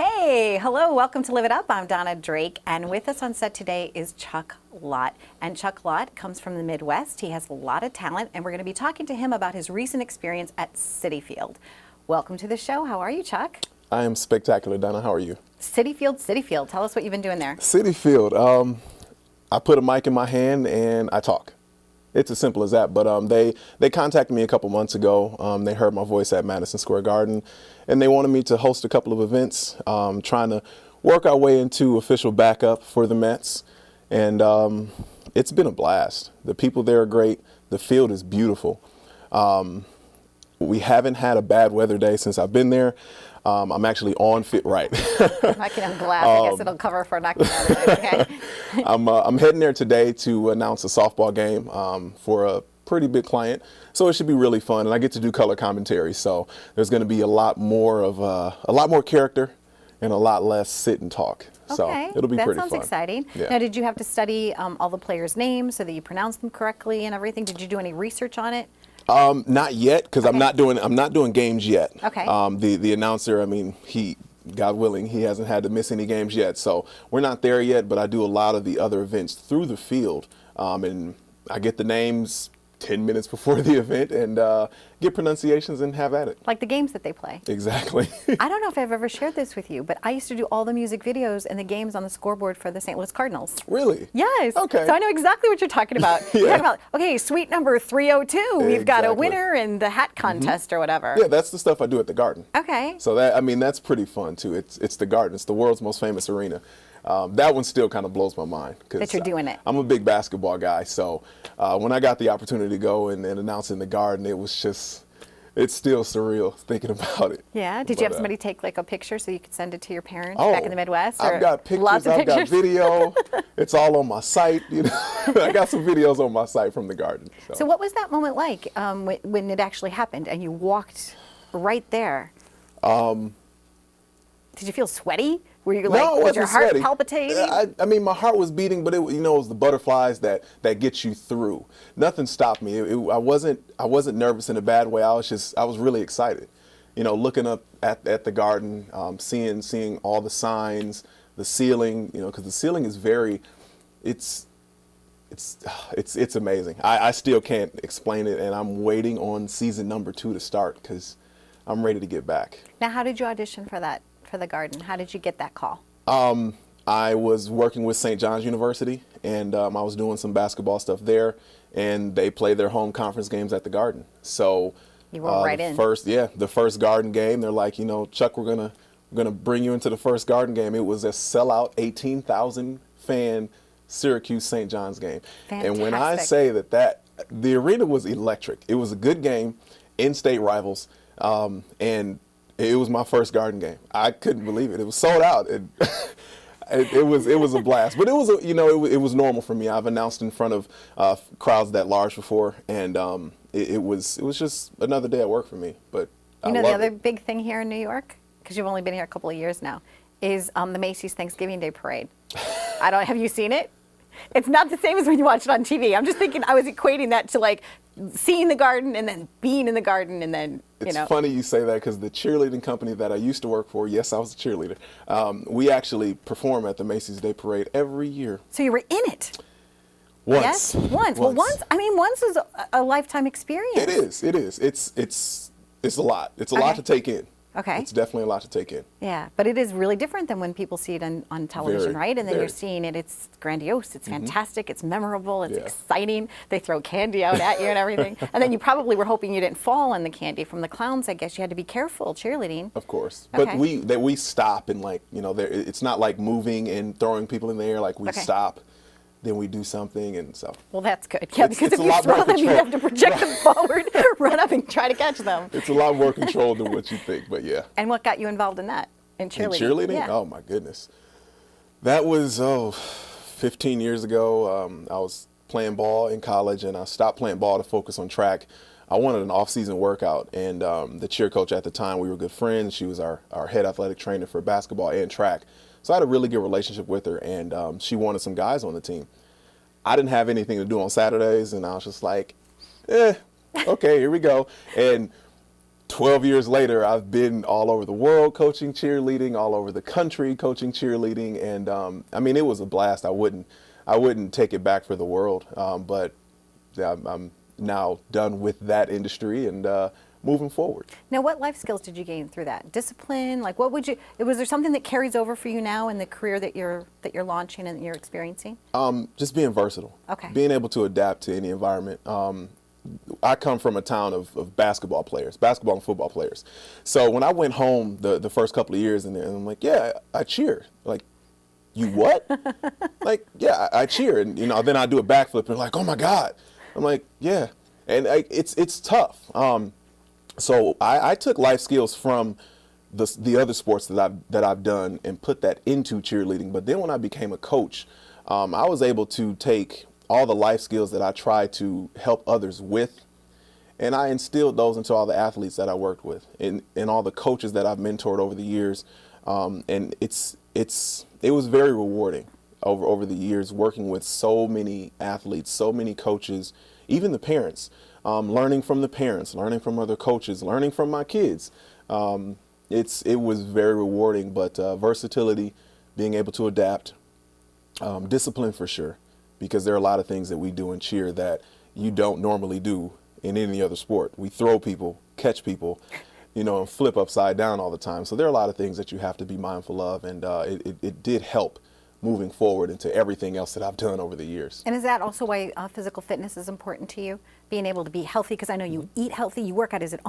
Hey, hello, welcome to Live It Up. I'm Donna Drake, and with us on set today is Chuck Lott. And Chuck Lott comes from the Midwest. He has a lot of talent, and we're going to be talking to him about his recent experience at Citi Field. Welcome to the show. How are you, Chuck? I am spectacular, Donna. How are you? Citi Field, Citi Field. Tell us what you've been doing there. Citi Field. I put a mic in my hand and I talk. It's as simple as that. But they contacted me a couple months ago. They heard my voice at Madison Square Garden, and they wanted me to host a couple of events, trying to work our way into official backup for the Mets. And it's been a blast. The people there are great. The field is beautiful. We haven't had a bad weather day since I've been there. I'm actually on fit right. I'm glad. I guess it'll cover for not getting out of it, okay? I'm heading there today to announce a softball game for a pretty big client, so it should be really fun. And I get to do color commentary, so there's going to be a lot more character and a lot less sit and talk. So it'll be pretty fun. That sounds exciting. Yeah. Now, did you have to study all the players' names so that you pronounce them correctly and everything? Did you do any research on it? Not yet, because I'm not doing games yet. Okay. The announcer, I mean, God willing, he hasn't had to miss any games yet. So we're not there yet, but I do a lot of the other events through the field. And I get the names 10 minutes before the event and get pronunciations and have at it. Like the games that they play. Exactly. I don't know if I've ever shared this with you, but I used to do all the music videos and the games on the scoreboard for the St. Louis Cardinals. Really? Yes. Okay. So I know exactly what you're talking about. Yeah. You're talking about, okay, suite number 302, we've got a Exactly. winner in the hat contest or whatever. Yeah, that's the stuff I do at the Garden. Okay. So that's pretty fun too. It's the Garden. It's the world's most famous arena. That one still kind of blows my mind. That you're doing it. I'm a big basketball guy, so when I got the opportunity to go and announce in the Garden, it's still surreal thinking about it. Yeah. Did you have somebody take like a picture so you could send it to your parents Oh, back in the Midwest? I've got pictures. Lots of I've got pictures? video. It's all on my site. I got some videos on my site from the Garden. So what was that moment like when it actually happened and you walked right there? Did you feel sweaty? Were you like, No, it was your wasn't heart sweaty. palpitating? I mean, my heart was beating, but it was the butterflies that get you through. Nothing stopped me. I wasn't nervous in a bad way. I was really excited. Looking up at the Garden, seeing all the signs, the ceiling. Because the ceiling is it's amazing. I still can't explain it, and I'm waiting on season number 2 to start because I'm ready to get back. Now, how did you audition for that? For the Garden? How did you get that call? I was working with St. John's University, and I was doing some basketball stuff there, and they play their home conference games at the Garden. So you were right in. The first Garden game, they're like, Chuck, we're gonna bring you into the first Garden game. It was a sellout 18,000 fan Syracuse St. John's game. Fantastic. And when I say that the arena was electric, it was a good game, in-state rivals, and it was my first Garden game. I couldn't believe it. It was sold out. It was a blast. But it was normal for me. I've announced in front of crowds that large before, and it was just another day at work for me. But the other big thing here in New York, because you've only been here a couple of years now, is the Macy's Thanksgiving Day Parade. Have you seen it? It's not the same as when you watch it on TV. I'm just thinking, I was equating that to like seeing the Garden and then being in the Garden and then, It's funny you say that because the cheerleading company that I used to work for, yes, I was a cheerleader, we actually perform at the Macy's Day Parade every year. So you were in it? Once. Yes? Once. Well, once is a lifetime experience. It is. It's a lot. It's a lot to take in. Okay. It's definitely a lot to take in. Yeah, but it is really different than when people see it on television, right? And then very. You're seeing it, it's grandiose, it's fantastic, it's memorable, it's Yeah. exciting. They throw candy out at you and everything. And then you probably were hoping you didn't fall on the candy from the clowns. I guess you had to be careful cheerleading. Of course. Okay. But we stop and it's not like moving and throwing people in the air. Like we stop, then we do something, and so. Well, that's good. Yeah, because if you throw them, you have to project them forward, run up and try to catch them. It's a lot more controlled than what you think, but yeah. And what got you involved in that? In cheerleading? In cheerleading? Yeah. Oh, my goodness. That was, 15 years ago. I was playing ball in college, and I stopped playing ball to focus on track. I wanted an off-season workout, and the cheer coach at the time, we were good friends. She was our head athletic trainer for basketball and track. So I had a really good relationship with her, and she wanted some guys on the team. I didn't have anything to do on Saturdays, and I was just like, okay, here we go. And 12 years later, I've been all over the world coaching cheerleading, all over the country coaching cheerleading, and I mean, it was a blast. I wouldn't take it back for the world, but yeah, I'm now done with that industry and moving forward. Now, what life skills did you gain through that? Discipline, like what would you? Was there something that carries over for you now in the career that you're launching and that you're experiencing? Just being versatile. Okay. Being able to adapt to any environment. I come from a town of basketball players, basketball and football players. So when I went home the first couple of years, and I'm like, yeah, I cheer. Like, you what? Like, yeah, I cheer, and then I do a backflip, and like, oh my God. I'm like, yeah, and it's tough. So I took life skills from the other sports that I've done and put that into cheerleading. But then when I became a coach, I was able to take all the life skills that I try to help others with, and I instilled those into all the athletes that I worked with and all the coaches that I've mentored over the years. And it was very rewarding over the years working with so many athletes, so many coaches, even the parents. Learning from the parents, learning from other coaches, learning from my kids. It was very rewarding, but versatility, being able to adapt, discipline for sure, because there are a lot of things that we do in cheer that you don't normally do in any other sport. We throw people, catch people, and flip upside down all the time. So there are a lot of things that you have to be mindful of, and it did help moving forward into everything else that I've done over the years. And is that also why physical fitness is important to you? Being able to be healthy, because I know you eat healthy, you work out. Is it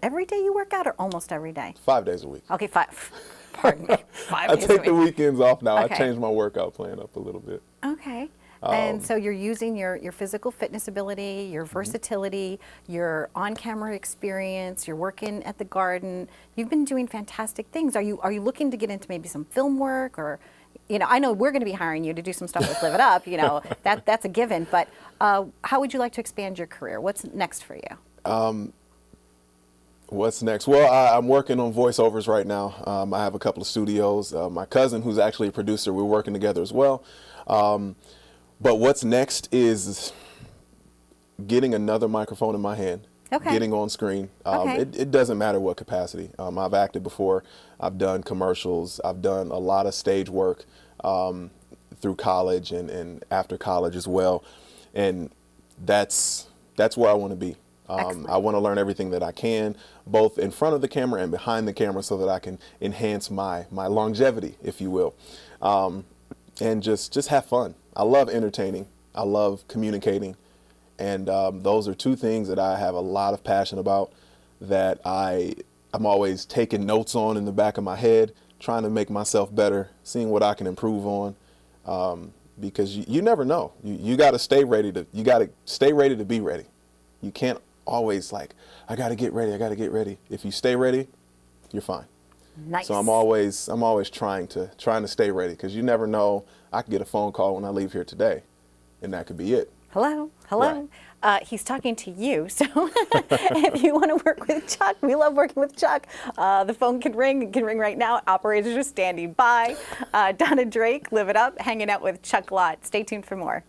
every day you work out or almost every day? 5 days a week. Okay, 5. Pardon me. 5 I days a take the week. weekends off now. Okay. I changed my workout plan up a little bit. Okay. And so you're using your physical fitness ability, your versatility, your on-camera experience, you're working at the Garden. You've been doing fantastic things. Are you looking to get into maybe some film work, or I know we're going to be hiring you to do some stuff with Live It Up, that's a given, but how would you like to expand your career? What's next for you? What's next? Well, I'm working on voiceovers right now. I have a couple of studios. My cousin, who's actually a producer, we're working together as well. But what's next is getting another microphone in my hand, getting on screen. It doesn't matter what capacity. I've acted before. I've done commercials. I've done a lot of stage work through college and after college as well. And that's where I want to be. I want to learn everything that I can, both in front of the camera and behind the camera, so that I can enhance my longevity, if you will, and just have fun. I love entertaining. I love communicating. And those are two things that I have a lot of passion about, that I'm always taking notes on in the back of my head, trying to make myself better, seeing what I can improve on, because you never know. You got to stay ready to be ready. You can't always I got to get ready. If you stay ready, you're fine. Nice. So I'm always trying to stay ready, because you never know. I could get a phone call when I leave here today, and that could be it. Hello. Right. He's talking to you, so if you want to work with Chuck, we love working with Chuck. The phone can ring. It can ring right now. Operators are standing by. Donna Drake, Live It Up, hanging out with Chuck Lott. Stay tuned for more.